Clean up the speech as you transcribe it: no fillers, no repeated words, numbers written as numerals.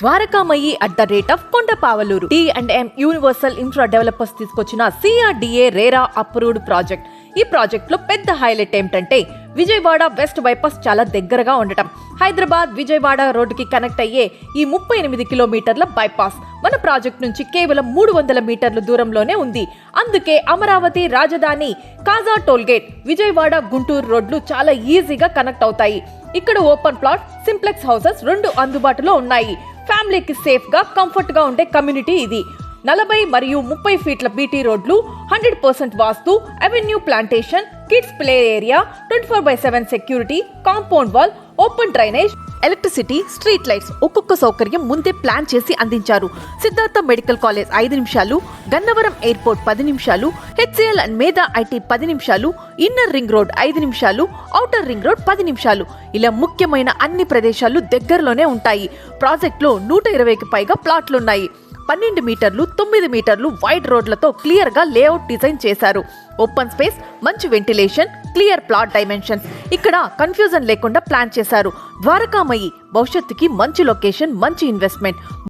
Dwarakamayi at the rate of Kondapavaluru. D&M universal infra developers తీసుకొచ్చిన CRDA RERA approved project. ఈ project లో పెద్ద highlight ఏమిటంటే విజయవాడ వెస్ట్ బైపాస్ చాలా దగ్గరగా ఉండటం. హైదరాబాద్ విజయవాడ రోడ్డుకి కనెక్ట్ అయ్యే ఈ 38 కిలోమీటర్ల బైపాస్ మన ప్రాజెక్ట్ నుంచి కేవలం 300 మీటర్ల దూరంలోనే ఉంది. అందుకే అమరావతి రాజధాని కాజా టోల్గేట్ విజయవాడ గుంటూరు రోడ్లు చాలా ఈజీగా కనెక్ట్ అవుతాయి. ఇక్కడ ఓపెన్ ప్లాట్ సింప్లెక్స్ హౌసెస్ 2 అందుబాటులో ఉన్నాయి. ఫ్యామిలీకి సేఫ్ గా కంఫర్ట్ గా ఉండే కమ్యూనిటీ ఇది. 40 మరియు 30 ఫీట్ల బీటీ రోడ్లు, 100% vastu, avenue plantation, kids play area, 24/7 security, compound wall, open drainage, electricity, street lights ఒక్కొక్క సౌకర్యం ముందే ప్లాన్ చేసి అందించారు. సిద్ధార్థ మెడికల్ కాలేజ్ 5 నిమిషాలు, గన్నవరం ఎయిర్పోర్ట్ 10 నిమిషాలు, HCL అండ్ మేధా ఐటీ 10 నిమిషాలు, ఇన్నర్ రింగ్ రోడ్ 5 నిమిషాలు, ఔటర్ రింగ్ రోడ్ 10 నిమిషాలు. ఇలా ముఖ్యమైన అన్ని ప్రదేశాలు దగ్గరలోనే ఉంటాయి. ప్రాజెక్టులో 120కి పైగా ప్లాట్లున్నాయి. 12 మీటర్లు 9 మీటర్లు వైడ్ రోడ్లతో క్లియర్ గా లేఅవుట్ డిజైన్ చేశారు. ఓపెన్ స్పేస్, మంచి వెంటిలేషన్, క్లియర్ ప్లాట్ డైమెన్షన్స్. ఇక్కడ కన్ఫ్యూజన్ లేకుండా ప్లాన్ చేశారు. ద్వారకామయి భవిష్యత్తుకి మంచి లొకేషన్, మంచి ఇన్వెస్ట్మెంట్.